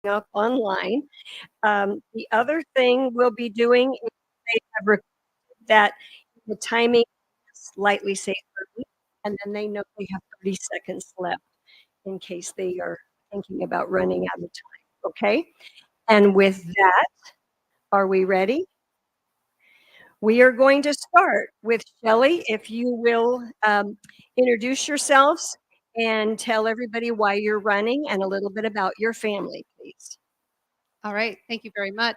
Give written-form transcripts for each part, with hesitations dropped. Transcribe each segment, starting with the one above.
up online. The other thing we'll be doing is they have requested that the timing slightly say 30, and then they know they have 30 seconds left in case they are thinking about running out of time. Okay? And with that, are we ready? We are going to start with Shelly. If you will introduce yourselves and tell everybody why you're running and a little bit about your family, please. All right, thank you very much.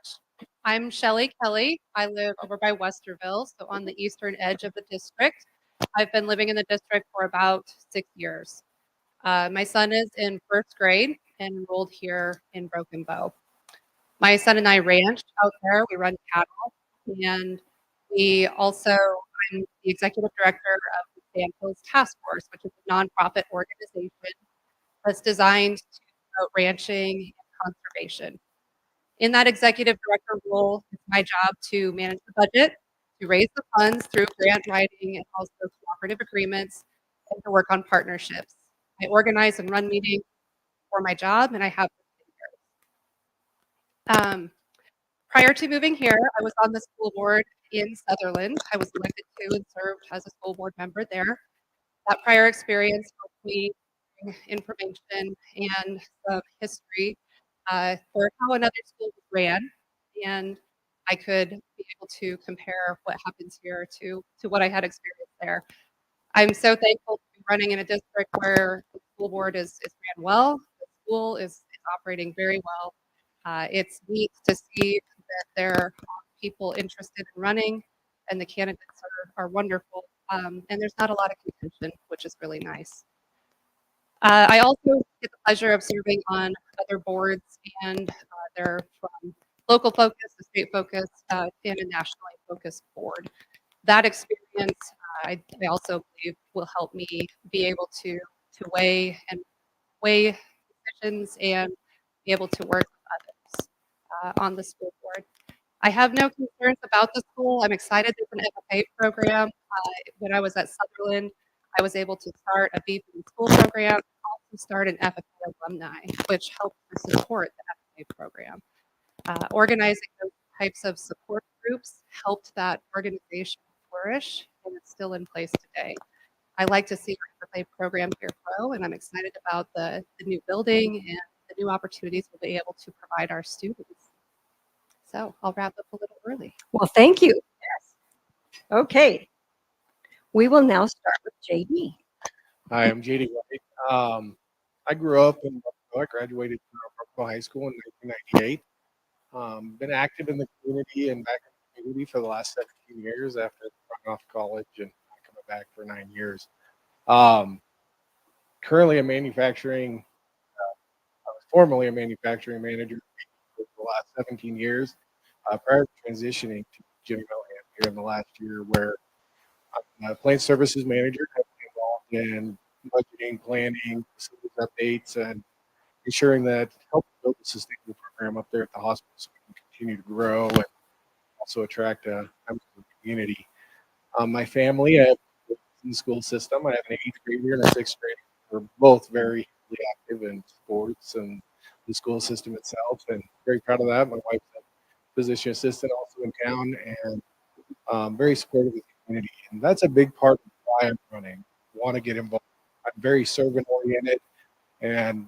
I'm Shelly Kelly. I live over by Westerville, so on the eastern edge of the district. I've been living in the district for about 6 years. My son is in first grade and enrolled here in Broken Bow. My son and I ranch out there. We run cattle, and I'm the executive director of the Sandhills Task Force, which is a nonprofit organization that's designed to promote ranching and conservation. In that executive director role, it's my job to manage the budget, to raise the funds through grant writing and also cooperative agreements, and to work on partnerships. I organize and run meetings for my job, and I have for 10 years. Prior to moving here, I was on the school board in Sutherland. I was elected to and served as a school board member there. That prior experience helped me bring information and some history for how another school was ran, and I could be able to compare what happens here to what I had experienced there. I'm so thankful to be running in a district where the school board is ran well. The school is operating very well. It's neat to see that there are people interested in running, and the candidates are wonderful. And there's not a lot of contention, which is really nice. I also get the pleasure of serving on other boards, and they're from local focus, the state focus, and a nationally focused board. That experience, I also believe, will help me be able to weigh decisions and be able to work with others on the school board. I have no concerns about the school. I'm excited there's an FFA program. When I was at Sutherland, I was able to start a beef in school program, also start an FFA alumni, which helps to support the FFA program. Organizing those types of support groups helped that organization flourish, and it's still in place today. I like to see our FFA program here grow, and I'm excited about the new building and the new opportunities we'll be able to provide our students. So I'll wrap up a little early. Well, thank you. Yes. Okay. We will now start with JD. Hi, I'm JD White. I grew up in Buffalo. I graduated from Buffalo High School in 1998. Been active in the community and back in the community for the last 17 years after dropping off college and coming back for 9 years. Currently a manufacturing, I was formerly a manufacturing manager for the last 17 years prior to transitioning to Jim Milham here in the last year, where I'm a plant services manager, heavily involved in budgeting, planning, facilities updates, and ensuring that help build a sustainable program up there at the hospital so we can continue to grow and also attract a member of the community. My family, I have in the school system. I have an 8th grader and a 6th grader. We're both very active in sports and the school system itself, and very proud of that. My wife's a physician assistant also in town, and very supportive of the community. And that's a big part of why I'm running. I want to get involved. I'm very servant oriented, and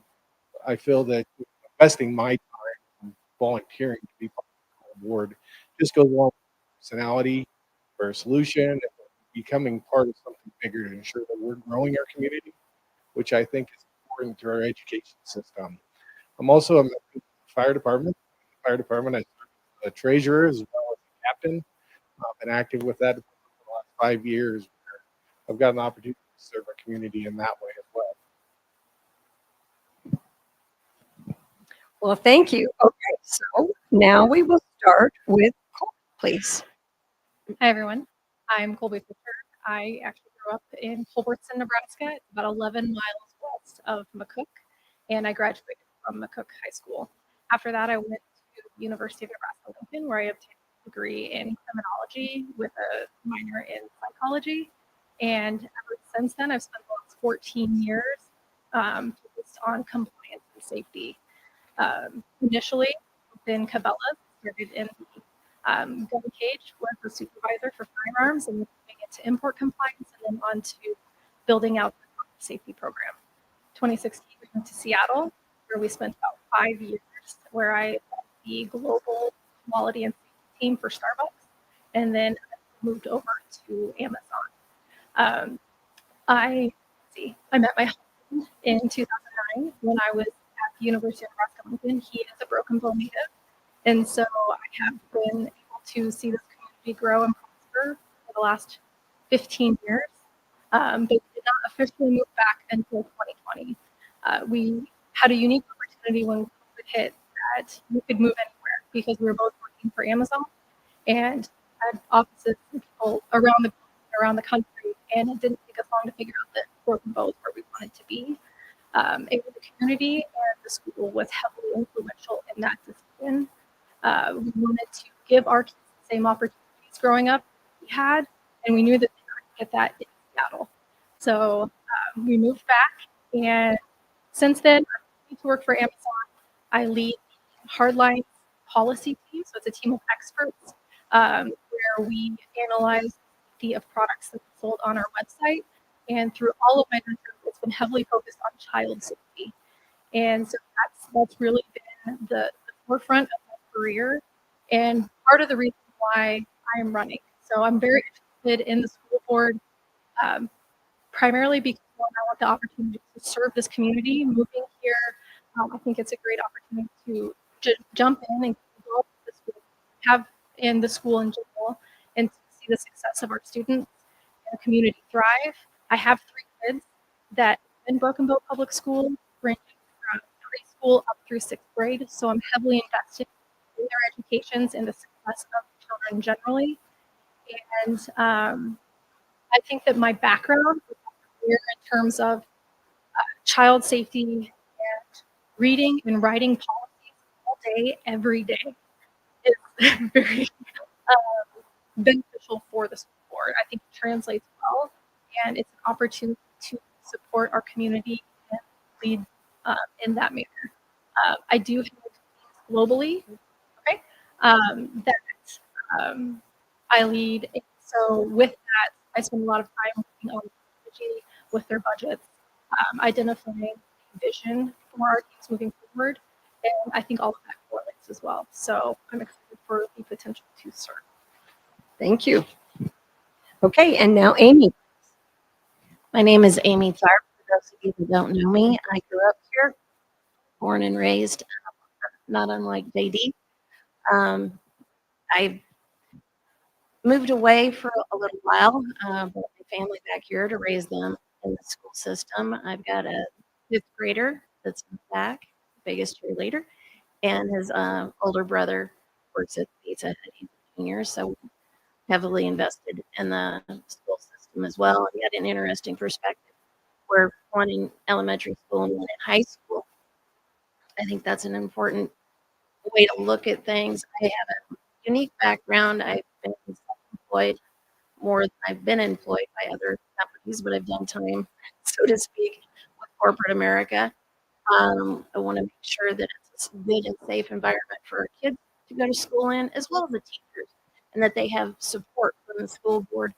I feel that investing my time and volunteering to be part of the board just goes along with personality for a solution and becoming part of something bigger to ensure that we're growing our community, which I think is important to our education system. I'm also a member of the fire department. The fire department, I serve as a treasurer as well as a captain. I've been active with that for the last 5 years, where I've got an opportunity to serve our community in that way as well. Well, thank you. Okay, so now we will start with Colby, please. Hi, everyone. I'm Colby Fisher. I actually grew up in Culbertson, Nebraska. It's about 11 miles west of McCook, and I graduated from McCook High School. After that, I went to the University of Nebraska-Lincoln, where I obtained a degree in criminology with a minor in psychology. And ever since then, I've spent the last 14 years focused on compliance and safety. Initially within Cabela's, started in the gun cage was the supervisor for firearms and moving into import compliance and then on to building out the safety program. 2016, we went to Seattle, where we spent about 5 years, where I led the global quality and safety team for Starbucks, and then moved over to Amazon. I met my husband in 2009 when I was at the University of Nebraska-Lincoln. He is a Broken Bow native, and so I have been able to see this community grow and prosper for the last 15 years. But we did not officially move back until 2020. We had a unique opportunity when COVID hit that we could move anywhere because we were both working for Amazon and had offices and people around the country, and it didn't take us long to figure out that Broken Bow is where we wanted to be. It was a community, and the school was heavily influential in that decision. We wanted to give our kids the same opportunities growing up we had, and we knew that they couldn't get that in Seattle. So we moved back, and since then, I continue to work for Amazon. I lead the Hardlines policy team, so it's a team of experts where we analyze the of products that are sold on our website. And through all of my ventures, it's been heavily focused on child safety. And so that's really been the forefront of my career and part of the reason why I am running. So I'm very interested in the school board, primarily because I want the opportunity to serve this community. Moving here, I think it's a great opportunity to jump in and involve the school, have in the school in general, and to see the success of our students and the community thrive. I have 3 kids that in Broken Bow Public School, ranging from preschool up through 6th grade. So I'm heavily invested in their educations and the success of children generally. And I think that my background in terms of child safety and reading and writing policies all day, every day, is very beneficial for the school board. I think it translates well, and it's an opportunity to support our community and lead in that manner. I do have teams globally, okay, that I lead. So with that, I spend a lot of time working on strategy with their budgets, identifying vision for our teams moving forward, and I think all of that correlates as well. So I'm excited for the potential to serve. Thank you. Okay, and now Amy. My name is Amy Tharp. For those of you who don't know me, I grew up here, born and raised, not unlike JD. I moved away for a little while, brought my family back here to raise them in the school system. I've got a 5th grader that's in the back, biggest cheerleader, and his older brother works at Pizza Hut. He's a junior, so heavily invested in the school system as well. And he had an interesting perspective where one in elementary school and one in high school. I think that's an important way to look at things. I have a unique background. I've been self-employed more than I've been employed by other companies, but I've done time, so to speak, with corporate America. I want to make sure that it's a good and safe environment for our kids to go to school in, as well as the teachers, and that they have support from the school board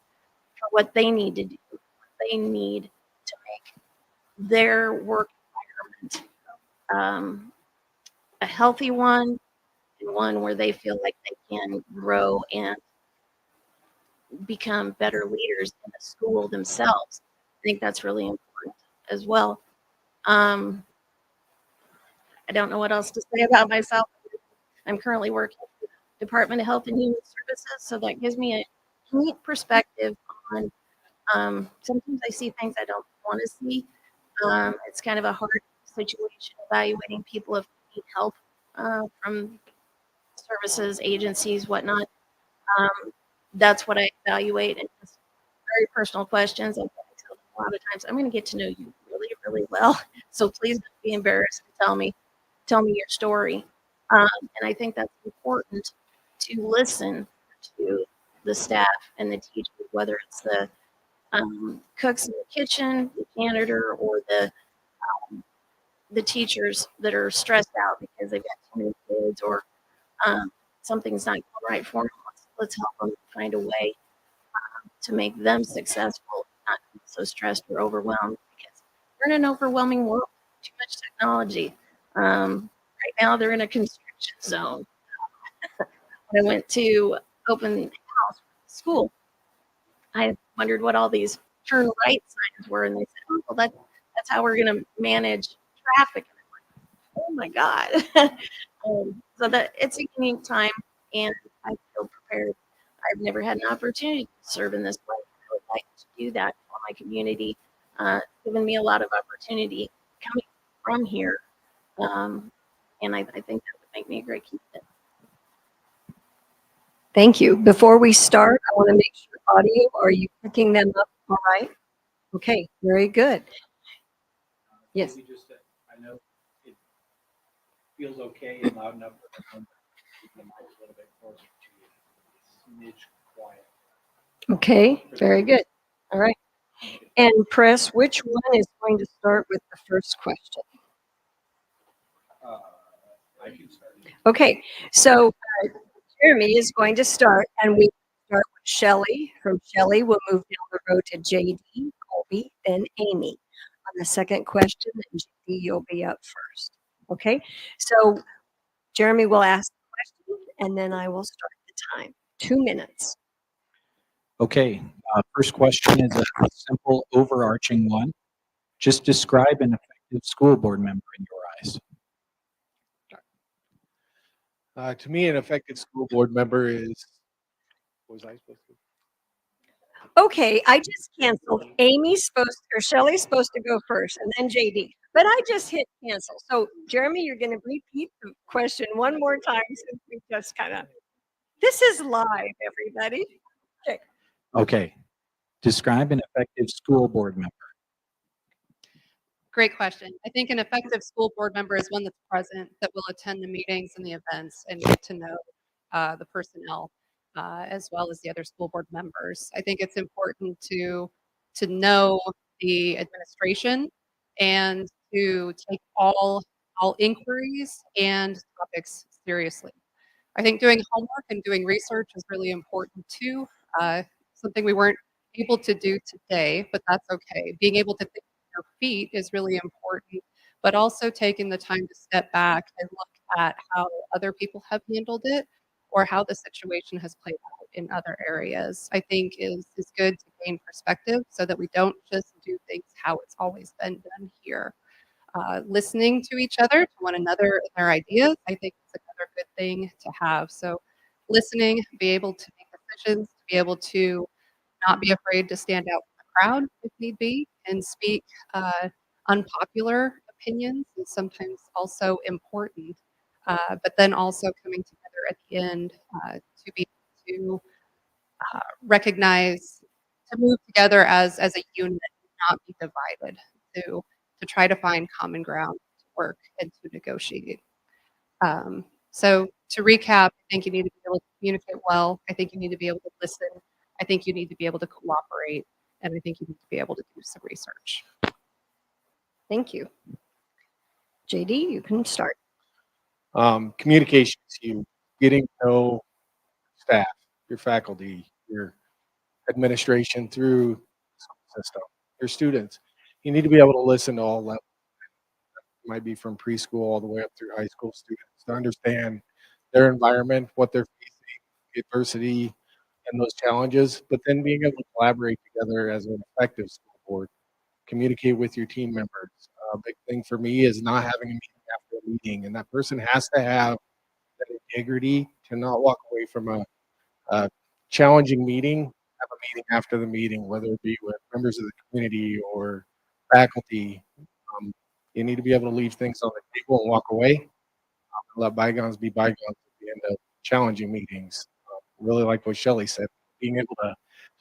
for what they need to do, what they need to make their work environment a healthy one, and one where they feel like they can grow and become better leaders in the school themselves. I think that's really important as well. I don't know what else to say about myself. I'm currently working with the Department of Health and Human Services, so that gives me a unique perspective on sometimes I see things I don't want to see. It's kind of a hard situation evaluating people if they need help from services, agencies, whatnot. That's what I evaluate, and just very personal questions. I tell them a lot of times, I'm going to get to know you really, really well. So please don't be embarrassed to tell me your story. And I think that's important to listen to the staff and the teachers, whether it's the cooks in the kitchen, the janitor, or the the teachers that are stressed out because they've got too many kids or something's not going right for them. Let's help them find a way to make them successful, not be so stressed or overwhelmed because we're in an overwhelming world. Too much technology. Right now, they're in a construction zone. When I went to open the house for the school, I wondered what all these turn right signs were, and they said, "Oh, well, that's how we're going to manage traffic." And I'm like, "Oh my God!" So that it's a unique time, and I feel prepared. I've never had an opportunity to serve in this way. I would like to do that for my community. It's given me a lot of opportunity coming from here, and I think that would make me a great candidate. Thank you. Before we start, I want to make sure audio, are you picking them up all right? Okay, very good. Yes. Maybe just, I know it feels okay and loud enough for everyone, but keep the mic a little bit closer to you. Smidge quiet. Okay, very good. All right. And press, which one is going to start with the first question? I can start. Okay, so Jeremy is going to start, and we start with Shelly. From Shelly, we'll move down the road to JD, Colby, then Amy. On the second question, then JD, you'll be up first. Okay, so Jeremy will ask the question, and then I will start the time. 2 minutes. Okay, first question is a simple overarching one. Just describe an effective school board member in your eyes. To me, an effective school board member is, what was I supposed to? Okay, I just canceled. Amy's supposed, or Shelly's supposed to go first, and then JD. But I just hit cancel. So Jeremy, you're going to repeat the question one more time since we just kind of. This is live, everybody. Okay. Okay, describe an effective school board member. Great question. I think an effective school board member is one that's present, that will attend the meetings and the events and get to know the personnel as well as the other school board members. I think it's important to know the administration and to take all inquiries and topics seriously. I think doing homework and doing research is really important too. Something we weren't able to do today, but that's okay. Being able to think on your feet is really important, but also taking the time to step back and look at how other people have handled it or how the situation has played out in other areas, I think is good to gain perspective so that we don't just do things how it's always been done here. Listening to each other, to one another, and their ideas, I think is another good thing to have. So, listening, be able to make decisions, to be able to not be afraid to stand out in the crowd if need be, and speak unpopular opinions is sometimes also important. But then also coming together at the end to be able to recognize, to move together as a unit, not be divided, to try to find common ground, to work and to negotiate. So to recap, I think you need to be able to communicate well. I think you need to be able to listen. I think you need to be able to cooperate, and I think you need to be able to do some research. Thank you. JD, you can start. Communication is huge. Getting to know staff, your faculty, your administration through the school system, your students. You need to be able to listen to all levels. It might be from preschool all the way up through high school students to understand their environment, what they're facing, adversity, and those challenges. But then being able to collaborate together as an effective school board, communicate with your team members. A big thing for me is not having a meeting after a meeting, and that person has to have that integrity to not walk away from a challenging meeting, have a meeting after the meeting, whether it be with members of the community or faculty. Um, you need to be able to leave things on the table and walk away. Let bygones be bygones at the end of challenging meetings. Really like what Shelly said, being able to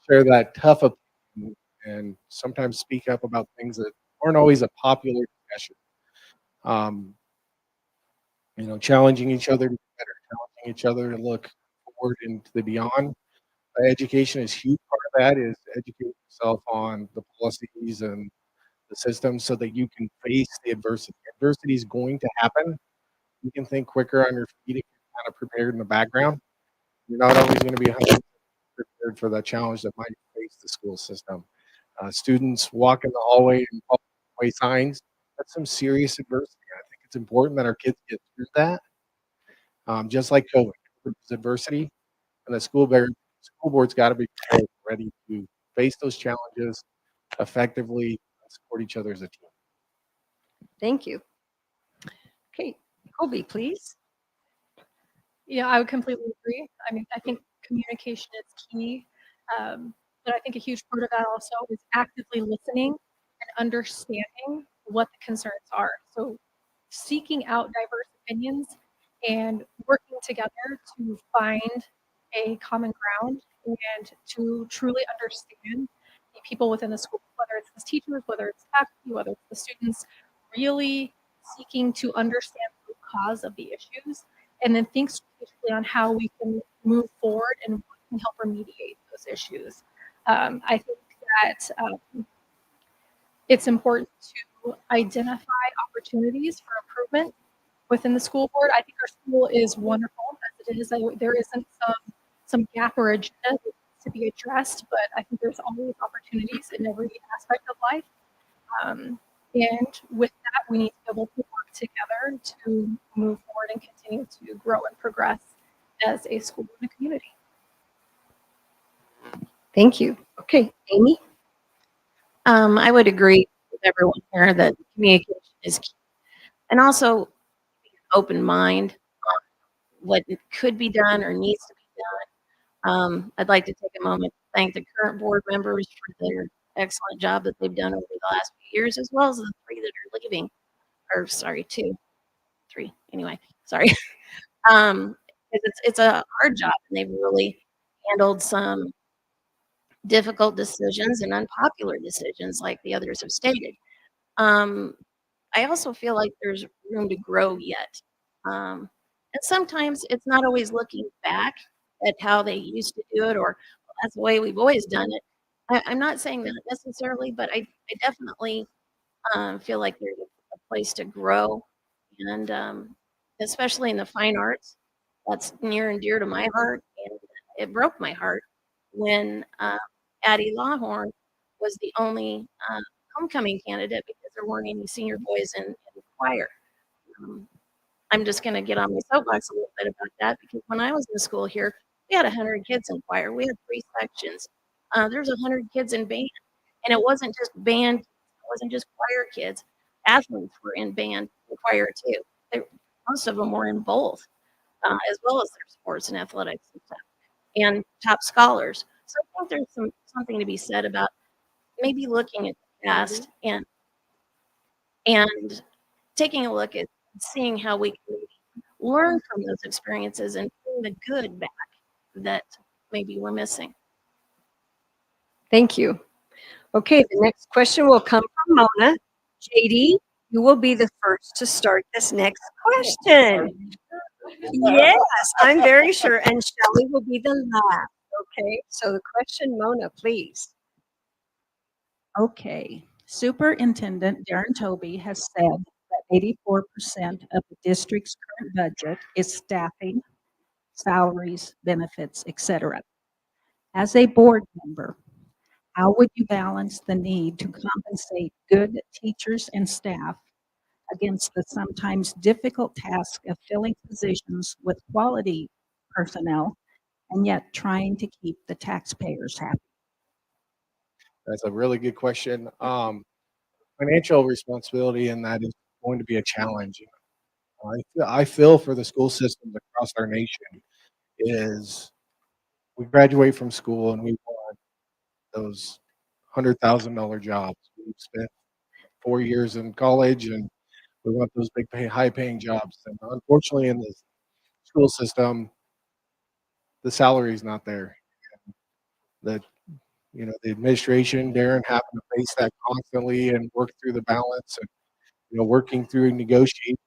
share that tough opinion and sometimes speak up about things that aren't always a popular discussion. Um, challenging each other to be better, challenging each other to look forward into the beyond. Education is a huge part of that is educate yourself on the policies and the system so that you can face the adversity. Adversity is going to happen. You can think quicker on your feet if you're kind of prepared in the background. You're not always going to be 100% prepared for the challenge that might face the school system. Students walk in the hallway and hallway signs. That's some serious adversity. I think it's important that our kids get through that. Just like COVID, it's adversity, and the school board's got to be prepared, ready to face those challenges effectively and support each other as a team. Thank you. Okay, Colby, please. Yeah, I would completely agree. I mean, I think communication is key. But I think a huge part of that also is actively listening and understanding what the concerns are. So seeking out diverse opinions and working together to find a common ground and to truly understand the people within the school, whether it's the teachers, whether it's faculty, whether it's the students, really seeking to understand the root cause of the issues and then think strategically on how we can move forward and what can help remediate those issues. I think that it's important to identify opportunities for improvement within the school board. I think our school is wonderful as it is. There isn't some gap or agenda that needs to be addressed, but I think there's always opportunities in every aspect of life. And with that, we need to be able to work together to move forward and continue to grow and progress as a school and a community. Thank you. Okay, Amy. I would agree with everyone here that communication is key. And also open mind on what could be done or needs to be done. I'd like to take a moment to thank the current board members for their excellent job that they've done over the last few years, as well as the 3 that are leaving, or sorry, 2, 3, anyway, sorry. 'Cause it's a hard job, and they've really handled some difficult decisions and unpopular decisions like the others have stated. Um, I also feel like there's room to grow yet. And sometimes it's not always looking back at how they used to do it or "Well, that's the way we've always done it." I'm not saying that necessarily, but I definitely feel like there's a place to grow. And especially in the fine arts, that's near and dear to my heart. And it broke my heart when Addie Lawhorn was the only homecoming candidate because there weren't any senior boys in the choir. Um, I'm just going to get on my soapbox a little bit about that because when I was in school here, we had 100 kids in choir. We had 3 sections. There's 100 kids in band, and it wasn't just band. It wasn't just choir kids. Athletes were in band and choir too. Most of them were in both, as well as their sports and athletics and stuff, and top scholars. So I think there's something to be said about maybe looking at the past and taking a look at seeing how we can learn from those experiences and bring the good back that maybe we're missing. Thank you. Okay, the next question will come from Mona. JD, you will be the first to start this next question. Yes, I'm very sure. And Shelly will be the last. Okay, so the question, Mona, please. Okay, Superintendent Darren Toby has said that 84% of the district's current budget is staffing, salaries, benefits, etc. As a board member, how would you balance the need to compensate good teachers and staff against the sometimes difficult task of filling positions with quality personnel and yet trying to keep the taxpayers happy? That's a really good question. Financial responsibility in that is going to be a challenge. I feel for the school systems across our nation is we graduate from school and we want those $100,000 jobs. We've spent 4 years in college and we want those high paying jobs. And unfortunately, in the school system, the salary is not there. The the administration, Darren, having to face that constantly and work through the balance and working through negotiating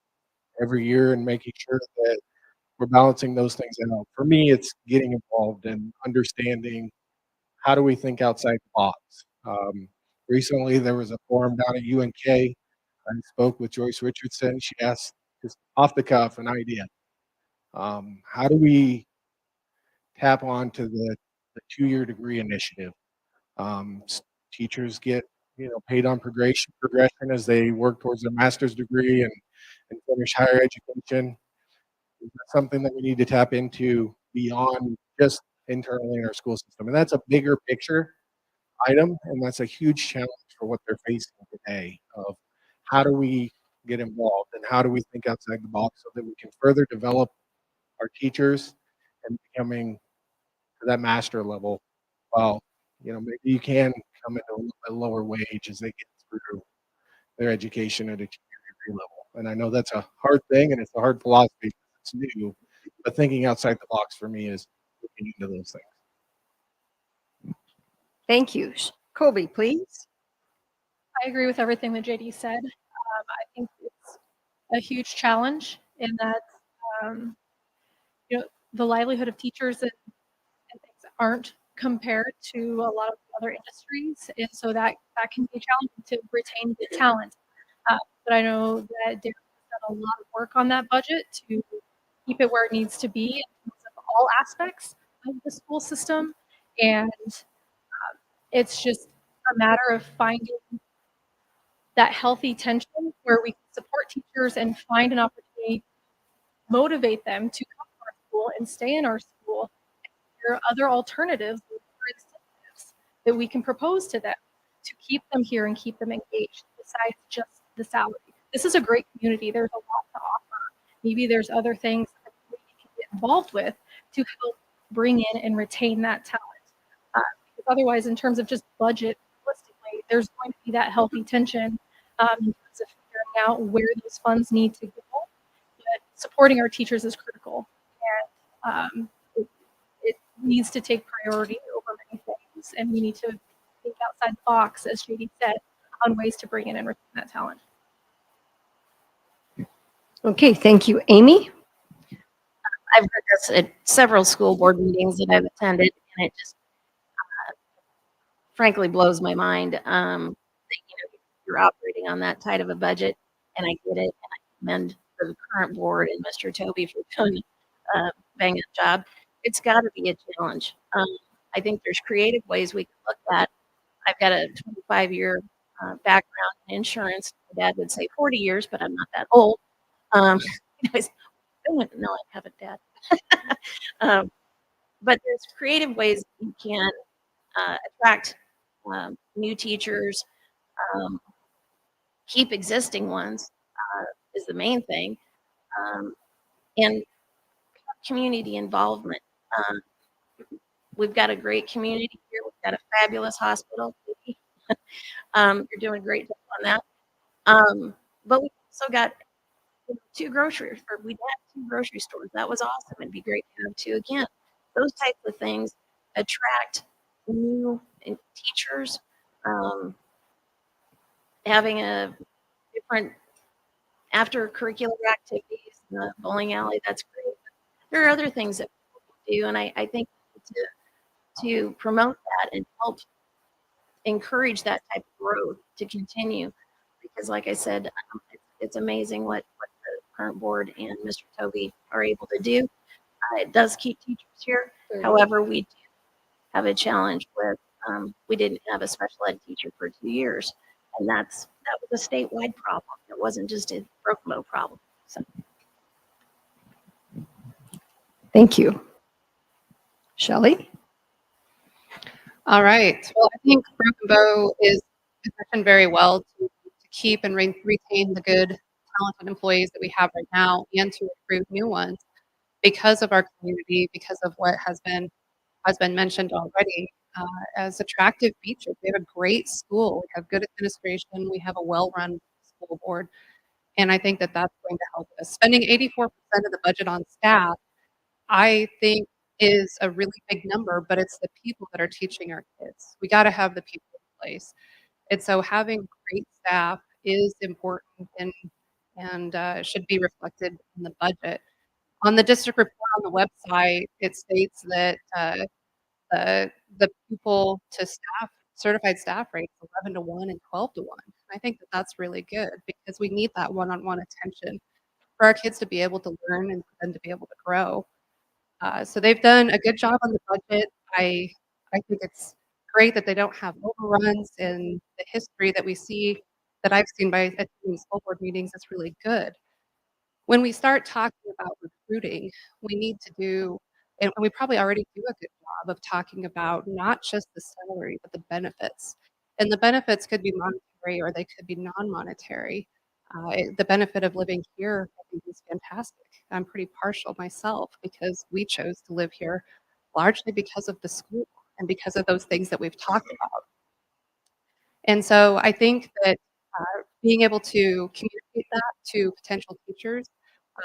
every year and making sure that we're balancing those things out. For me, it's getting involved and understanding how do we think outside the box. Recently, there was a forum down at UNK. I spoke with Joyce Richardson. She asked, just off the cuff, an idea. How do we tap on to the 2-year degree initiative? Teachers get, paid on progression as they work towards their master's degree and finish higher education. Is that something that we need to tap into beyond just internally in our school system? And that's a bigger picture item, and that's a huge challenge for what they're facing today of how do we get involved and how do we think outside the box so that we can further develop our teachers and becoming to that master level. Well, maybe you can come into a little bit lower wage as they get through their education at a 2-year degree level. And I know that's a hard thing and it's a hard philosophy. It's new, but thinking outside the box for me is looking into those things. Thank you. Colby, please. I agree with everything that JD said. I think it's a huge challenge in that, um, the livelihood of teachers and things aren't compared to a lot of other industries, and so that can be challenging to retain the talent. But I know that Derek has done a lot of work on that budget to keep it where it needs to be in terms of all aspects of the school system, and it's just a matter of finding that healthy tension where we can support teachers and find an opportunity to motivate them to come to our school and stay in our school. There are other alternatives or incentives that we can propose to them to keep them here and keep them engaged besides just the salary. This is a great community. There's a lot to offer. Maybe there's other things that we can get involved with to help bring in and retain that talent. Because otherwise, in terms of just budget, realistically, there's going to be that healthy tension in terms of figuring out where those funds need to go. But supporting our teachers is critical. And it needs to take priority over many things, and we need to think outside the box, as JD said, on ways to bring in and retain that talent. Okay, thank you. Amy? I've heard this at several school board meetings that I've attended, and it just frankly blows my mind that you're operating on that tight of a budget, and I get it, and I commend the current board and Mr. Toby for doing a bang-up job. It's got to be a challenge. I think there's creative ways we can look at. I've got a 25-year background in insurance. My dad would say 40 years, but I'm not that old. I wouldn't know I have a dad. But there's creative ways you can attract new teachers, keep existing ones is the main thing, and community involvement. We've got a great community here. We've got a fabulous hospital. You're doing a great job on that. But we also got we had 2 grocery stores. That was awesome. It'd be great to have 2 again. Those types of things attract new teachers. Having a different after curricular activities, the bowling alley, that's great. There are other things that people can do, and I think to promote that and help encourage that type of growth to continue, because like I said, it's amazing what the current board and Mr. Toby are able to do. It does keep teachers here. However, we do have a challenge with we didn't have a special ed teacher for 2 years, and that was a statewide problem. It wasn't just a Brookmo problem. So. Thank you. Shelly? All right. Well, I think Broken Bow is positioned very well to keep and retain the good, talented employees that we have right now and to recruit new ones because of our community, because of what has been mentioned already as attractive features. We have a great school. We have good administration. We have a well-run school board. And I think that that's going to help us. Spending 84% of the budget on staff, I think, is a really big number, but it's the people that are teaching our kids. We got to have the people in place. And so having great staff is important and should be reflected in the budget. On the district report on the website, it states that the pupil to staff certified staff rates 11 to 1 and 12 to 1. I think that that's really good because we need that one-on-one attention for our kids to be able to learn and for them to be able to grow. So they've done a good job on the budget. I think it's great that they don't have overruns, and the history that we see that I've seen by attending school board meetings is really good. When we start talking about recruiting, we need to do, and we probably already do a good job of talking about not just the salary, but the benefits. And the benefits could be monetary or they could be non-monetary. The benefit of living here, I think, is fantastic. I'm pretty partial myself because we chose to live here largely because of the school and because of those things that we've talked about. And so I think that being able to communicate that to potential teachers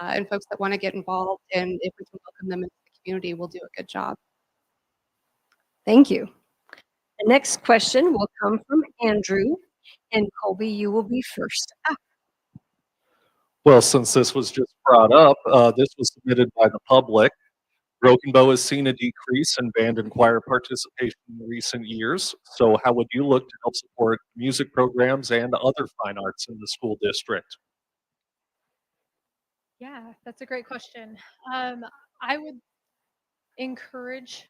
and folks that want to get involved, and if we can welcome them into the community, we'll do a good job. Thank you. The next question will come from Andrew, and Colby, you will be first. Well, since this was just brought up, this was submitted by the public. Broken Bow has seen a decrease in band and choir participation in recent years. So how would you look to help support music programs and other fine arts in the school district? Yeah, that's a great question. I would encourage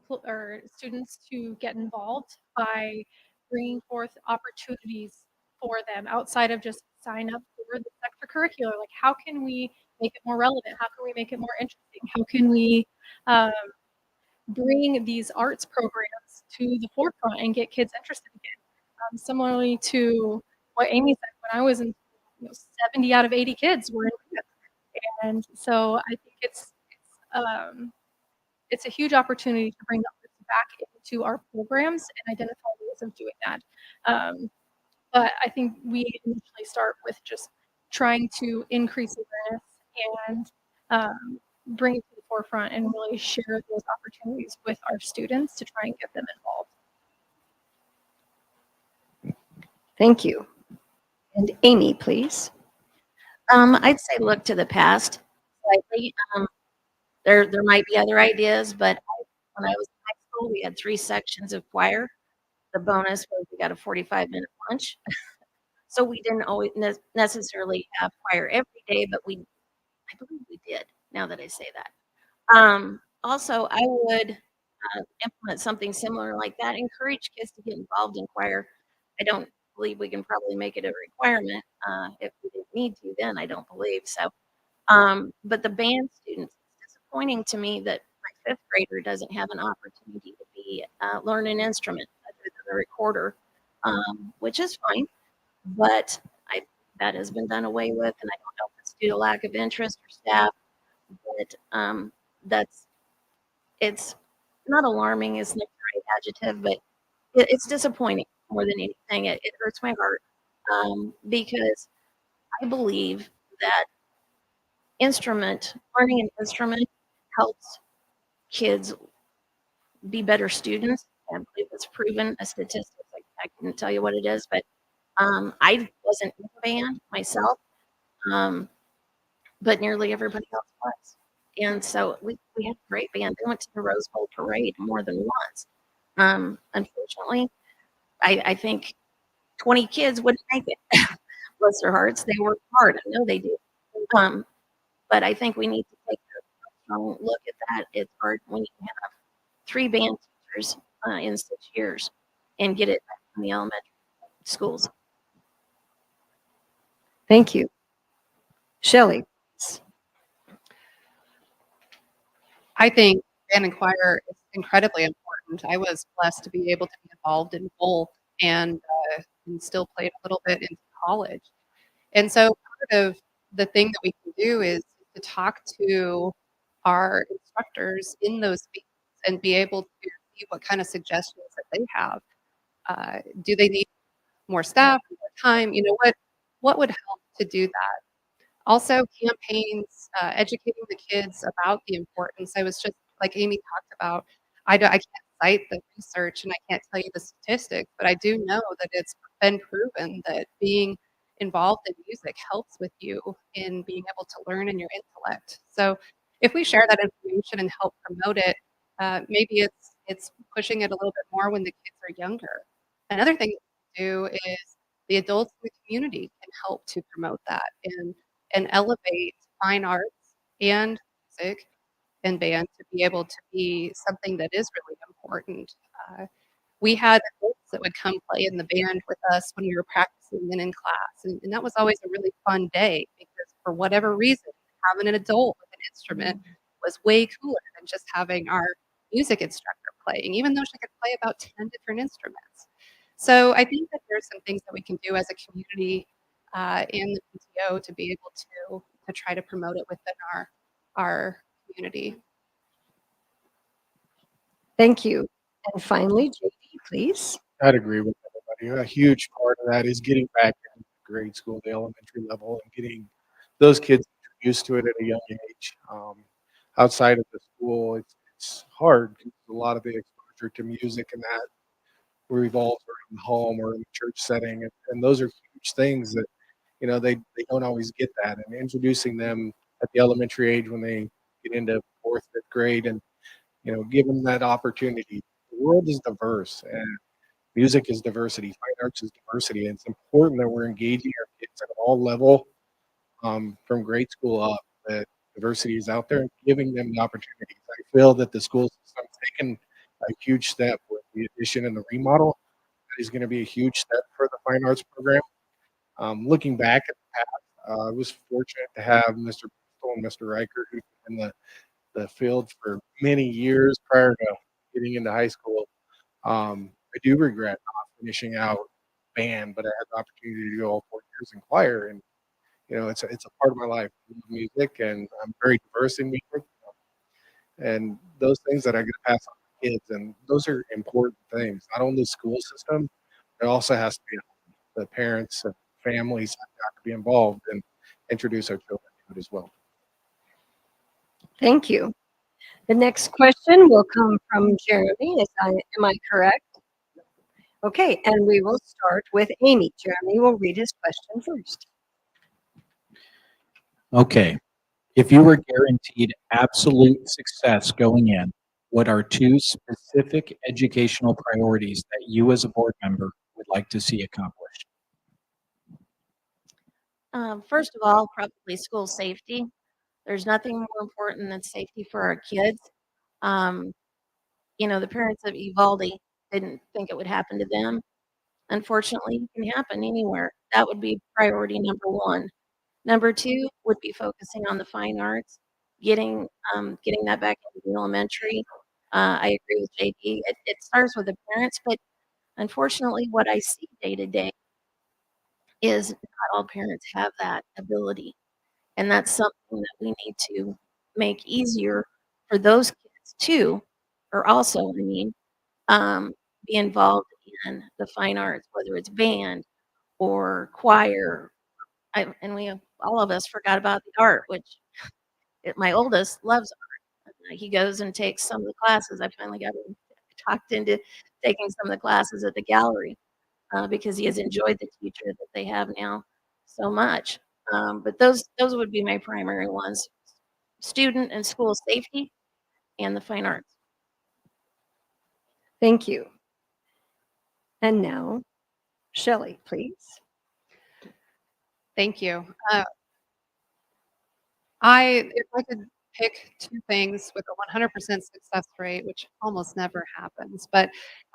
or students to get involved by bringing forth opportunities for them outside of just sign up for the extracurricular. Like, how can we make it more relevant? How can we make it more interesting? How can we um, bring these arts programs to the forefront and get kids interested again? Similarly to what Amy said, when I was in, 70 out of 80 kids were in music. And so I think it's a huge opportunity to bring the arts back into our programs and identify ways of doing that. But I think we initially start with just trying to increase awareness and bring it to the forefront and really share those opportunities with our students to try and get them involved. Thank you. And Amy, please. I'd say look to the past slightly. There might be other ideas, but when I was in high school, we had 3 sections of choir. The bonus was we got a 45-minute lunch. So we didn't always necessarily have choir every day, but I believe we did, now that I say that. Also, I would implement something similar like that, encourage kids to get involved in choir. I don't believe we can probably make it a requirement. If we didn't need to, then I don't believe so. But the band students, it's disappointing to me that my 5th grader doesn't have an opportunity to be learn an instrument other than the recorder, which is fine. But that has been done away with, and I don't know if it's due to lack of interest or staff. But it's not alarming, is not the right adjective, but it's disappointing more than anything. It hurts my heart because I believe that learning an instrument helps kids be better students. I believe it's proven a statistic. I couldn't tell you what it is, but I wasn't in a band myself, but nearly everybody else was. And so we had a great band. They went to the Rose Bowl parade more than once. Unfortunately, I think 20 kids wouldn't make it. Bless their hearts. They work hard. I know they do. But I think we need to take a strong look at that. It's hard when you have 3 band teachers in 6 years and get it back in the elementary schools. Thank you. Shelly. I think band and choir is incredibly important. I was blessed to be able to be involved in both and still played a little bit in college. And so part of the thing that we can do is to talk to our instructors in those fields and be able to see what kind of suggestions that they have. Do they need more staff, more time? What would help to do that? Also, campaigns, educating the kids about the importance. I was just, like Amy talked about, I can't cite the research and I can't tell you the statistics, but I do know that it's been proven that being involved in music helps with you in being able to learn in your intellect. So if we share that information and help promote it, maybe it's it's pushing it a little bit more when the kids are younger. Another thing to do is the adults in the community can help to promote that and elevate fine arts and music and band to be able to be something that is really important. We had adults that would come play in the band with us when we were practicing and in class. And that was always a really fun day because for whatever reason, having an adult with an instrument was way cooler than just having our music instructor playing, even though she could play about 10 different instruments. So I think that there's some things that we can do as a community in the PTO to be able to try to promote it within our community. Thank you. And finally, JD, please. I'd agree with everybody. A huge part of that is getting back into grade school, the elementary level, and getting those kids used to it at a young age. Outside of the school, it's hard because a lot of the exposure to music and that revolves around the home or in the church setting, and those are huge things that they don't always get that. And introducing them at the elementary age when they get into fourth, fifth grade, and give them that opportunity. The world is diverse, and music is diversity. Fine arts is diversity, and it's important that we're engaging our kids at all level, from grade school up. That diversity is out there and giving them the opportunities. I feel that the school system's taken a huge step with the addition and the remodel. That is going to be a huge step for the fine arts program. Looking back at the past, I was fortunate to have Mr. Bristol and Mr. Riker, who've been in the field for many years prior to getting into high school. I do regret not finishing out band, but I had the opportunity to go all 4 years in choir, and it's a part of my life. I love music, and I'm very diverse in music, and those things that I get to pass on to kids, and those are important things. Not only the school system, it also has to be the parents and families have got to be involved and introduce our children to it as well. Thank you. The next question will come from Jeremy. Am I correct? Okay, and we will start with Amy. Jeremy will read his question first. Okay. If you were guaranteed absolute success going in, what are two specific educational priorities that you as a board member would like to see accomplished? First of all, probably school safety. There's nothing more important than safety for our kids. Um, the parents of Uvalde didn't think it would happen to them. Unfortunately, it can happen anywhere. That would be priority number one. Number two would be focusing on the fine arts, getting that back into the elementary. I agree with JD. It starts with the parents, but unfortunately, what I see day to day is not all parents have that ability. And that's something that we need to make easier for those kids too, or also, be involved in the fine arts, whether it's band or choir. And all of us forgot about the art, which my oldest loves art. He goes and takes some of the classes. I finally got him talked into taking some of the classes at the gallery because he has enjoyed the teacher that they have now so much. But those would be my primary ones: student and school safety, and the fine arts. Thank you. And now, Shelly, please. Thank you. If I could pick two things with a 100% success rate, which almost never happens, but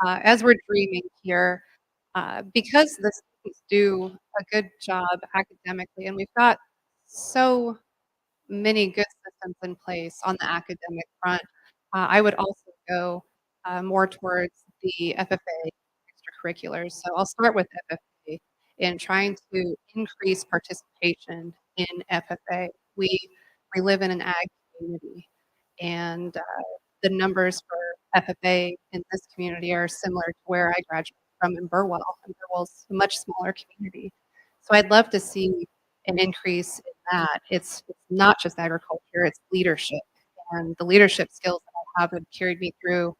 as we're dreaming here, because the students do a good job academically, and we've got so many good systems in place on the academic front, I would also go more towards the FFA extracurriculars. So I'll start with FFA in trying to increase participation in FFA. We live in an ag community, and the numbers for FFA in this community are similar to where I graduated from in Burwell. And Burwell's a much smaller community. So I'd love to see an increase in that. It's not just agriculture, it's leadership. And the leadership skills that I have carried me through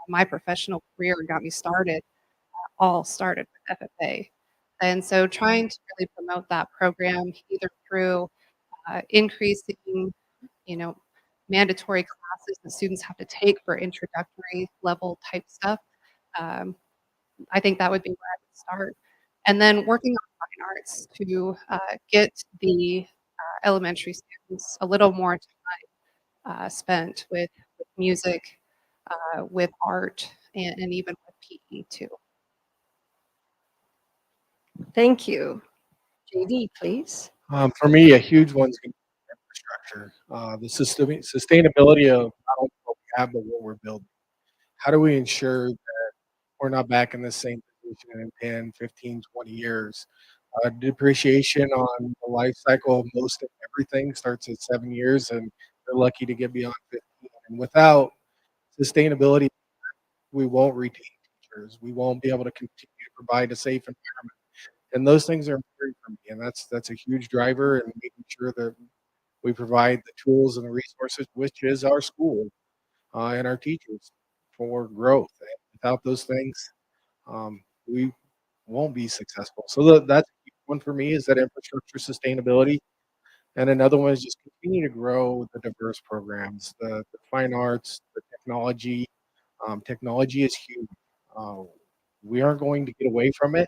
my professional career and got me started, all started with FFA. And so trying to really promote that program either through increasing, you know, mandatory classes that students have to take for introductory level type stuff. Um, I think that would be where I would start. And then working on fine arts to get the elementary students a little more time spent with music, with art, and even with PE too. Thank you. JD, please. For me, a huge one's going to be infrastructure. The sustainability of not only what we have, but what we're building. How do we ensure that we're not back in the same position in 10, 15, 20 years? Depreciation on the life cycle of most of everything starts at 7 years, and they're lucky to get beyond 15. And without sustainability, we won't retain teachers. We won't be able to continue to provide a safe environment. And those things are important for me, and that's a huge driver in making sure that we provide the tools and the resources, which is our school and our teachers, for growth. And without those things, we won't be successful. So that's a huge one for me, is that infrastructure sustainability. And another one is just continue to grow the diverse programs, the fine arts, the technology. Technology is huge. Uh, we aren't going to get away from it.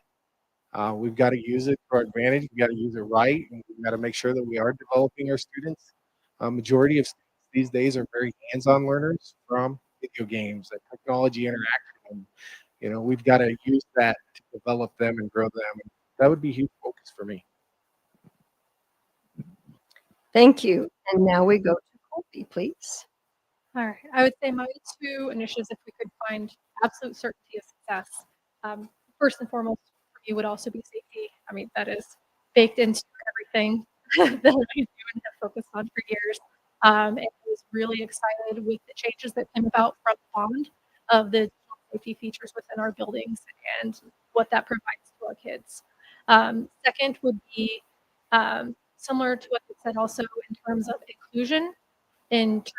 We've got to use it to our advantage. We've got to use it right, and we've got to make sure that we are developing our students. Majority of students these days are very hands-on learners from video games and technology interaction. And, we've got to use that to develop them and grow them. And that would be a huge focus for me. Thank you. And now we go to Colby, please. All right. I would say my two initiatives, if we could find absolute certainty of success, first and foremost for me would also be safety. I mean, that is baked into everything that I do and have focused on for years. And I was really excited with the changes that came about from the bond of the safety features within our buildings and what that provides to our kids. Second would be similar to what you said also in terms of inclusion and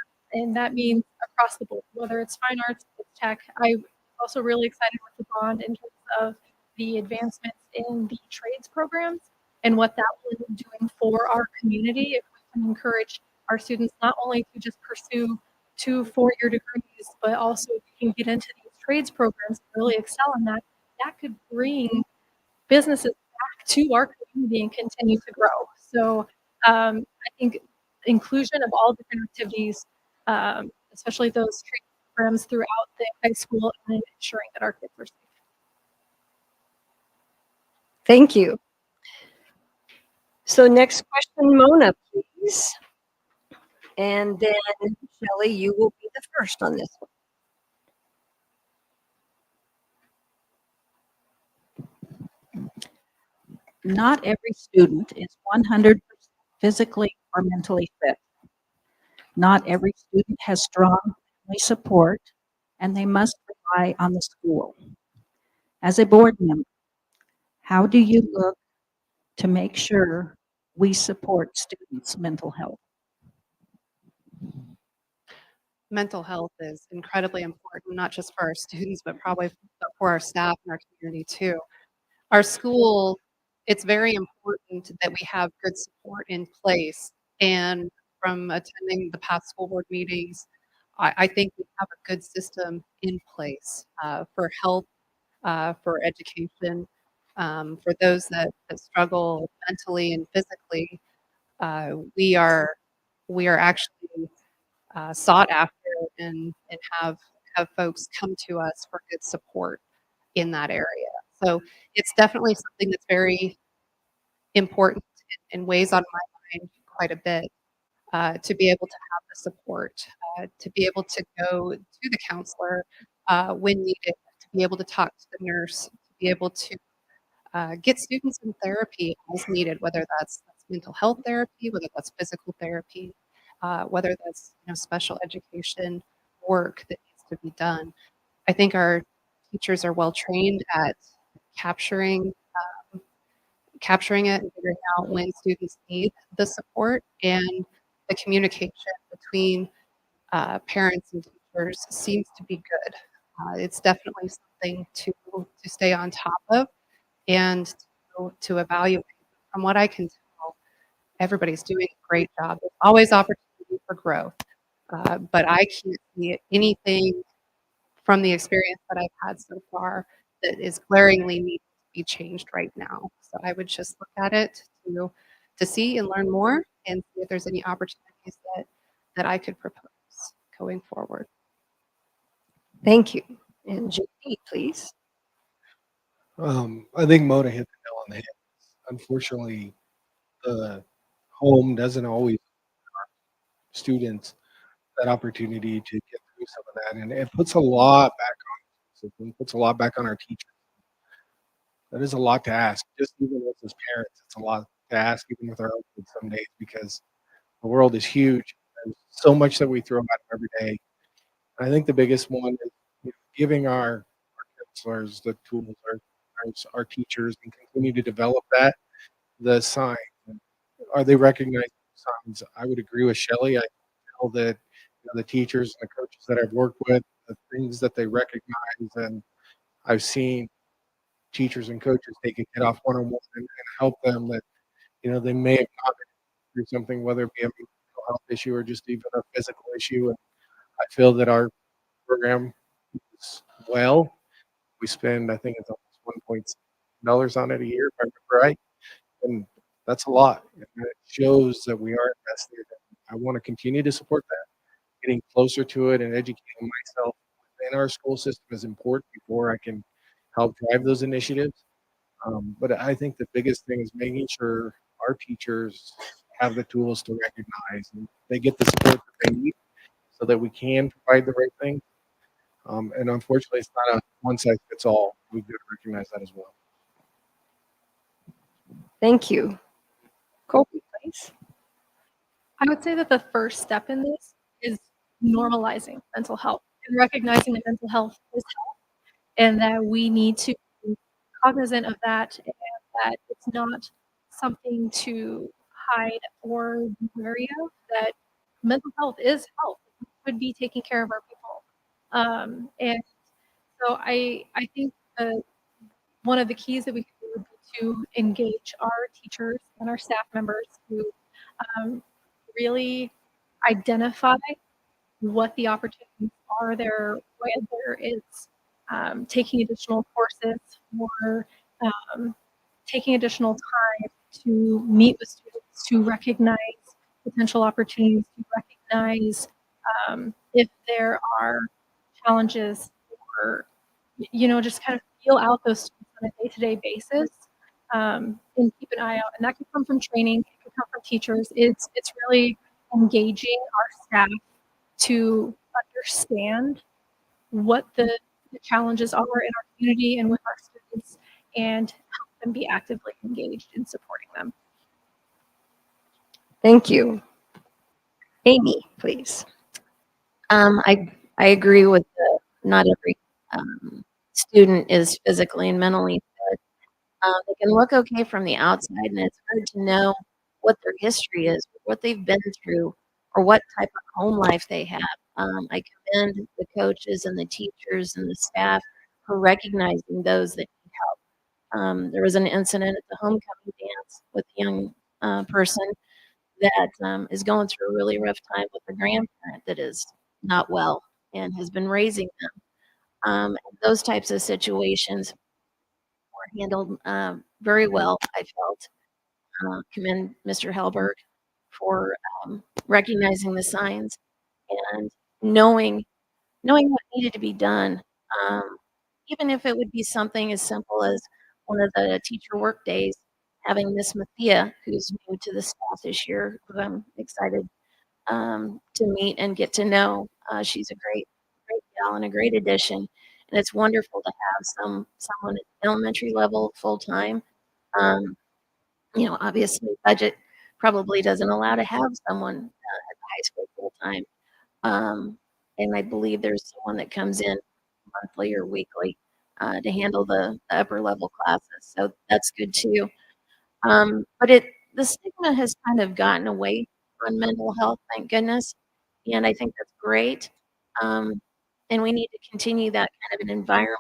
that means across the board, whether it's fine arts, it's tech. I'm also really excited with the bond in terms of the advancements in the trades programs and what that will be doing for our community. If we can encourage our students not only to just pursue 2 4-year degrees, but also if you can get into these trades programs and really excel in that, that could bring businesses back to our community and continue to grow. So I think inclusion of all different activities, especially those training programs throughout the high school, and then ensuring that our kids are safe. Thank you. So next question, Mona, please. And then Shelly, you will be the first on this one. Not every student is 100% physically or mentally fit. Not every student has strong family support, and they must rely on the school. As a board member, how do you look to make sure we support students' mental health? Mental health is incredibly important, not just for our students, but probably for our staff and our community too. Our school, it's very important that we have good support in place. And from attending the past school board meetings, I think we have a good system in place for health, for education, for those that struggle mentally and physically. We are actually sought after and have folks come to us for good support in that area. So it's definitely something that's very important and weighs on my mind quite a bit to be able to have the support, to be able to go to the counselor when needed, to be able to talk to the nurse, to be able to get students in therapy as needed, whether that's mental health therapy, whether that's physical therapy, whether that's special education work that needs to be done. I think our teachers are well trained at capturing capturing it and figuring out when students need the support, and the communication between parents and teachers seems to be good. It's definitely something to stay on top of and to evaluate. From what I can tell, everybody's doing a great job. There's always opportunity for growth, But I can't see anything from the experience that I've had so far that is glaringly needs to be changed right now. So I would just look at it to see and learn more and see if there's any opportunities that I could propose going forward. Thank you. And JD, please. I think Mona hit the nail on the head. Unfortunately, the home doesn't always give students that opportunity to get through some of that, and it puts a lot back on us. It puts a lot back on our teachers. That is a lot to ask. Just even with as parents, it's a lot to ask, even with our own kids some days, because the world is huge. There's so much that we throw at them every day. And I think the biggest one is, giving our counselors the tools, our teachers, and continue to develop that. The signs, are they recognizing signs? I would agree with Shelly. I feel that the teachers and the coaches that I've worked with, the things that they recognize, and I've seen teachers and coaches take a kid off one-on-one and help them that they may have not been through something, whether it be a mental health issue or just even a physical issue. And I feel that our program is well. We spend, I think it's almost $1.6 on it a year, if I remember right, and that's a lot. And it shows that we are invested. And I want to continue to support that. Getting closer to it and educating myself within our school system is important before I can help drive those initiatives. But I think the biggest thing is making sure our teachers have the tools to recognize and they get the support that they need so that we can provide the right thing. And unfortunately, it's not a one size fits all. We've got to recognize that as well. Thank you. Colby, please. I would say that the first step in this is normalizing mental health and recognizing that mental health is health and that we need to be cognizant of that and that it's not something to hide or be wary of, that mental health is health. We should be taking care of our people. And so I think one of the keys that we can do would be to engage our teachers and our staff members to really identify what the opportunities are there, whether there is taking additional courses or taking additional time to meet with students to recognize potential opportunities, to recognize if there are challenges or, just kind of feel out those students on a day-to-day basis and keep an eye out. And that could come from training, it could come from teachers. It's really engaging our staff to understand what the challenges are in our community and with our students and help them be actively engaged in supporting them. Thank you. Amy, please. I agree with not every student is physically and mentally fit. They can look okay from the outside, and it's hard to know what their history is, what they've been through, or what type of home life they have. I commend the coaches and the teachers and the staff for recognizing those that need help. There was an incident at the homecoming dance with a young person that is going through a really rough time with a grandparent that is not well and has been raising them. Those types of situations were handled very well, I felt. Commend Mr. Helberg for recognizing the signs and knowing what needed to be done. Even if it would be something as simple as one of the teacher work days, having Miss Mathia, who's new to the staff this year, who I'm excited to meet and get to know. She's a great gal and a great addition. And it's wonderful to have someone at the elementary level full time. Obviously budget probably doesn't allow to have someone at the high school full time. And I believe there's someone that comes in monthly or weekly to handle the upper level classes. So that's good too. But the stigma has kind of gotten away on mental health, thank goodness. And I think that's great. And we need to continue that kind of an environment.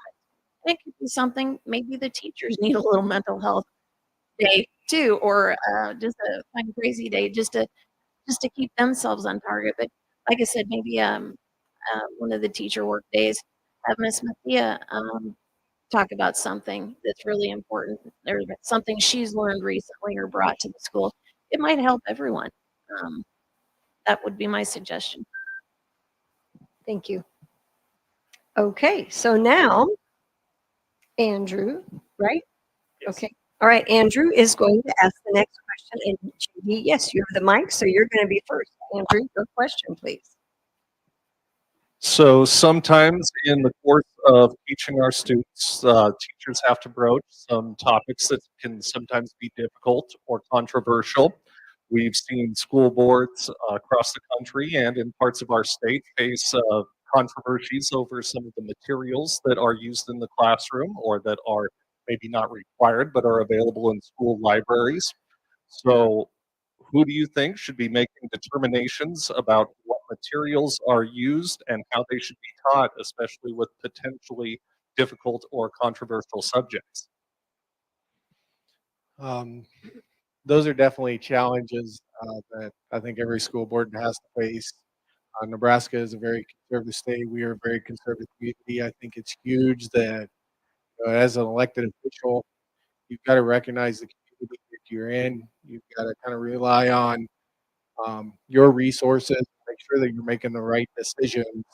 It could be something, maybe the teachers need a little mental health day too, or just a fun crazy day just to keep themselves on target. But like I said, maybe one of the teacher work days, have Miss Mathia talk about something that's really important or something she's learned recently or brought to the school. It might help everyone. Um, that would be my suggestion. Thank you. Okay, so now Andrew, right? Okay. All right, Andrew is going to ask the next question. And JD, yes, you have the mic, so you're going to be first. Andrew, your question, please. So sometimes in the course of teaching our students, teachers have to broach some topics that can sometimes be difficult or controversial. We've seen school boards across the country and in parts of our state face controversies over some of the materials that are used in the classroom or that are maybe not required but are available in school libraries. So who do you think should be making determinations about what materials are used and how they should be taught, especially with potentially difficult or controversial subjects? Um, those are definitely challenges that I think every school board has to face. Nebraska is a very conservative state. We are a very conservative community. I think it's huge that as an elected official, you've got to recognize the community that you're in. You've got to kind of rely on your resources, make sure that you're making the right decisions.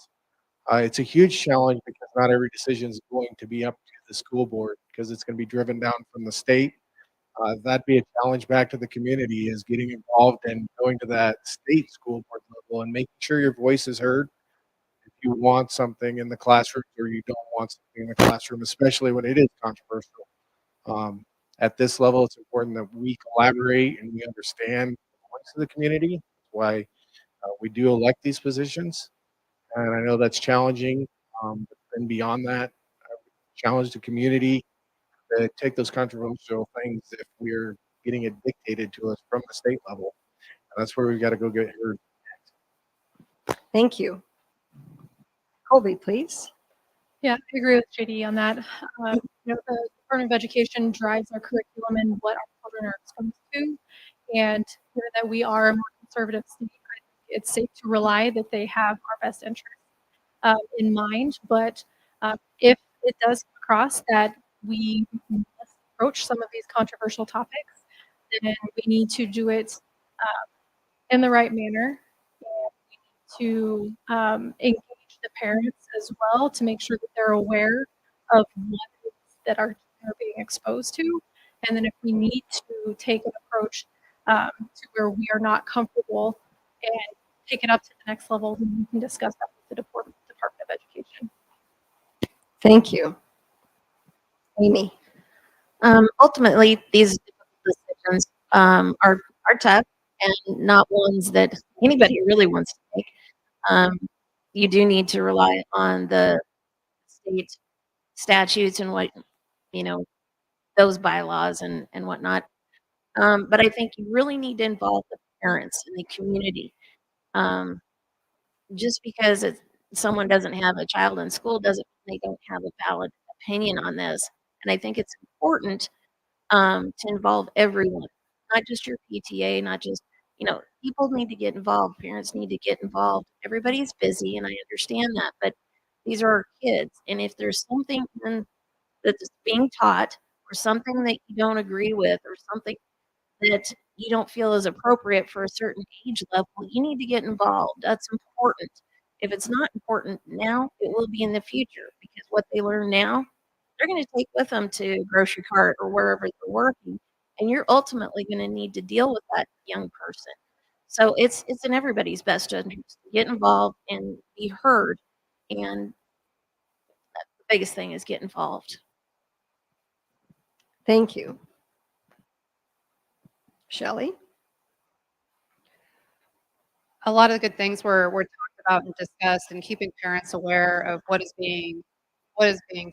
It's a huge challenge because not every decision is going to be up to the school board because it's going to be driven down from the state. That'd be a challenge back to the community is getting involved and going to that state school board level and making sure your voice is heard. If you want something in the classroom or you don't want something in the classroom, especially when it is controversial. Um, at this level, it's important that we collaborate and we understand the voice of the community. That's why we do elect these positions. And I know that's challenging. But then beyond that, challenge the community to take those controversial things if we're getting it dictated to us from the state level. And that's where we've got to go get heard. Thank you. Colby, please. Yeah, I agree with JD on that. The Department of Education drives our curriculum and what our children are exposed to. And given that we are a more conservative state, I think it's safe to rely that they have our best interests in mind. But if it does come across that we must approach some of these controversial topics, then we need to do it in the right manner. And we need to engage the parents as well to make sure that they're aware of what it is that our children are being exposed to. And then if we need to take an approach to where we are not comfortable and take it up to the next level, then we can discuss that with the Department of Education. Thank you. Amy. Ultimately, these difficult decisions are tough and not ones that anybody really wants to make. You do need to rely on the state statutes and what you know those bylaws and whatnot. But I think you really need to involve the parents and the community. Um, just because someone doesn't have a child in school doesn't mean they don't have a valid opinion on this. And I think it's important to involve everyone, not just your PTA, not just, people need to get involved. Parents need to get involved. Everybody's busy, and I understand that, but these are our kids. And if there's something that's being taught or something that you don't agree with or something that you don't feel is appropriate for a certain age level, you need to get involved. That's important. If it's not important now, it will be in the future because what they learn now, they're going to take with them to grocery cart or wherever they're working, and you're ultimately going to need to deal with that young person. So it's in everybody's best interest to get involved and be heard, and the biggest thing is get involved. Thank you. Shelly. A lot of good things were talked about and discussed, and keeping parents aware of what is being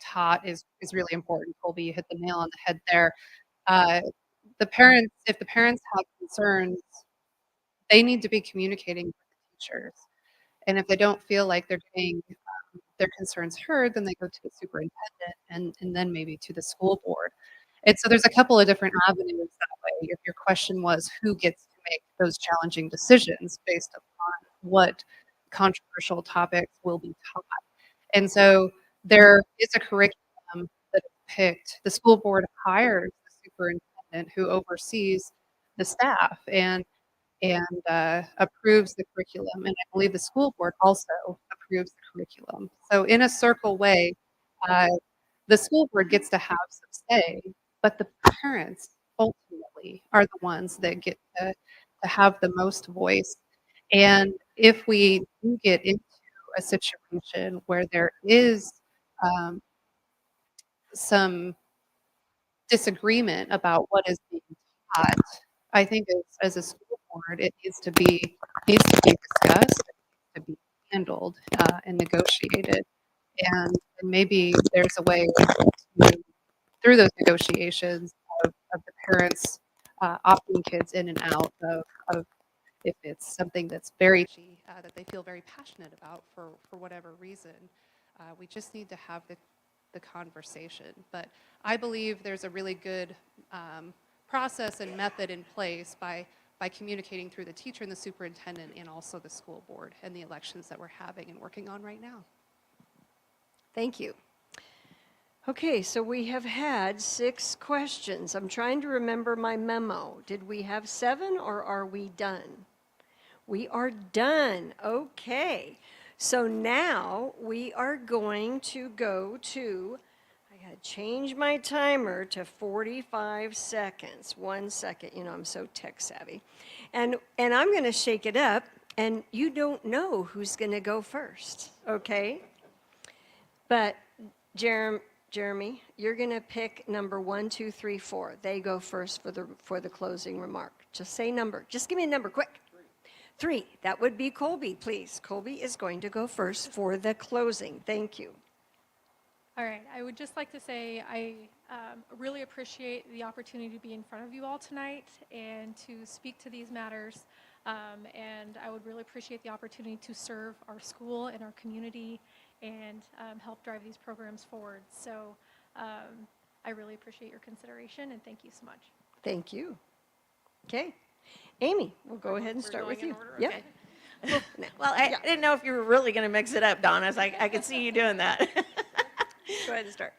taught is really important. Colby, you hit the nail on the head there. If the parents have concerns, they need to be communicating with the teachers. And if they don't feel like they're getting their concerns heard, then they go to the superintendent and then maybe to the school board. And so there's a couple of different avenues that way. If your question was who gets to make those challenging decisions based upon what controversial topics will be taught. And so there is a curriculum that is picked. The school board hires the superintendent who oversees the staff and approves the curriculum. And I believe the school board also approves the curriculum. So in a circle way, uh, the school board gets to have some say, but the parents ultimately are the ones that get to have the most voice. And if we do get into a situation where there is um, some disagreement about what is being taught, I think as a school board, it needs to be discussed, it needs to be handled and negotiated. And maybe there's a way to, through those negotiations of the parents opting kids in and out of if it's something that's very that they feel very passionate about for whatever reason. We just need to have the conversation. But I believe there's a really good process and method in place by communicating through the teacher and the superintendent and also the school board and the elections that we're having and working on right now. Thank you. Okay, so we have had 6 questions. I'm trying to remember my memo. Did we have 7 or are we done? We are done. Okay. So now we are going to go to, I gotta change my timer to 45 seconds. 1 second, you know, I'm so tech savvy. And I'm gonna shake it up, and you don't know who's gonna go first, okay? But Jeremy, you're gonna pick number 1, 2, 3, 4. They go first for the closing remark. Just say number. Just give me a number, quick. 3. That would be Colby, please. Colby is going to go first for the closing. Thank you. All right, I would just like to say I really appreciate the opportunity to be in front of you all tonight and to speak to these matters. And I would really appreciate the opportunity to serve our school and our community and help drive these programs forward. So I really appreciate your consideration and thank you so much. Thank you. Okay. Amy, we'll go ahead and start with you. Yep. Okay. Well, I didn't know if you were really going to mix it up, Donna. So I could see you doing that. Go ahead and start.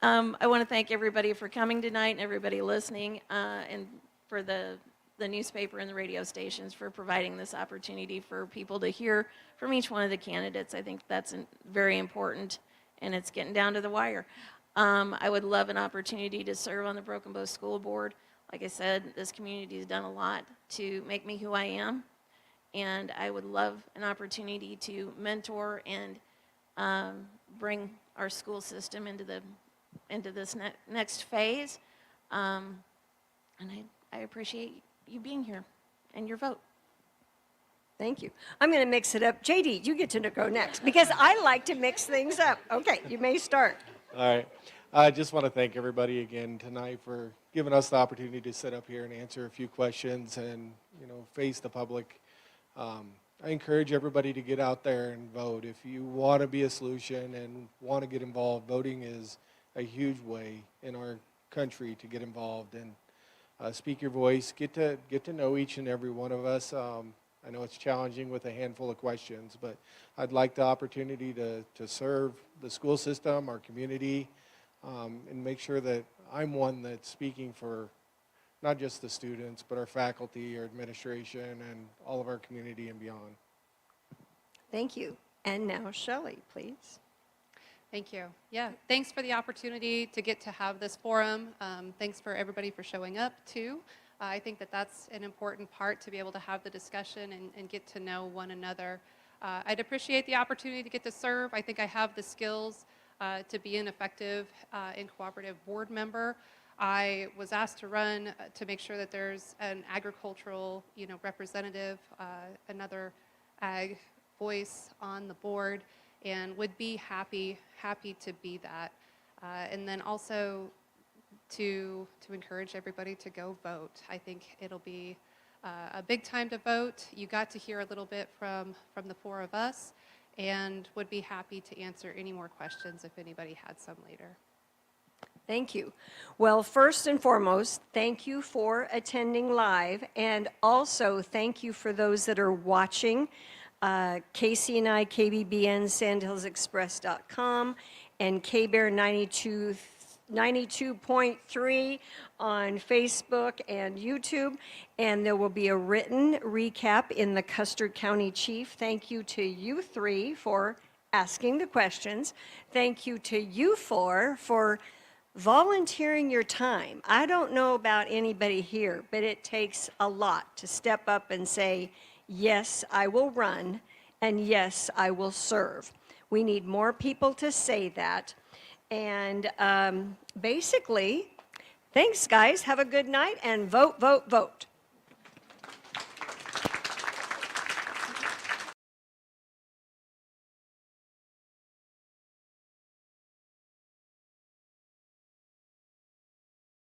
I want to thank everybody for coming tonight and everybody listening, and for the newspaper and the radio stations for providing this opportunity for people to hear from each one of the candidates. I think that's very important, and it's getting down to the wire. I would love an opportunity to serve on the Broken Bow School Board. Like I said, this community has done a lot to make me who I am, and I would love an opportunity to mentor and bring our school system into this next phase. And I appreciate you being here and your vote. Thank you. I'm going to mix it up. JD, you get to go next because I like to mix things up. Okay, you may start. All right. I just want to thank everybody again tonight for giving us the opportunity to sit up here and answer a few questions and, you know, face the public. I encourage everybody to get out there and vote. If you want to be a solution and want to get involved, voting is a huge way in our country to get involved and speak your voice. Get to know each and every one of us. I know it's challenging with a handful of questions, but I'd like the opportunity to serve the school system, our community, and make sure that I'm one that's speaking for not just the students, but our faculty, our administration, and all of our community and beyond. Thank you. And now Shelly, please. Thank you. Yeah, thanks for the opportunity to get to have this forum. Thanks for everybody for showing up too. I think that that's an important part to be able to have the discussion and get to know one another. I'd appreciate the opportunity to get to serve. I think I have the skills to be an effective and cooperative board member. I was asked to run to make sure that there's an agricultural, representative, another ag voice on the board, and would be happy to be that. And then also to encourage everybody to go vote. I think it'll be a big time to vote. You got to hear a little bit from the 4 of us, and would be happy to answer any more questions if anybody had some later. Thank you. Well, first and foremost, thank you for attending live, and also thank you for those that are watching. Casey and I, KBBN, sandhillsexpress.com, and KBear 92.3 on Facebook and YouTube. And there will be a written recap in the Custer County Chief. Thank you to you three for asking the questions. Thank you to you four for volunteering your time. I don't know about anybody here, but it takes a lot to step up and say, yes, I will run, and yes, I will serve. We need more people to say that. And basically, thanks, guys. Have a good night, and vote, vote, vote.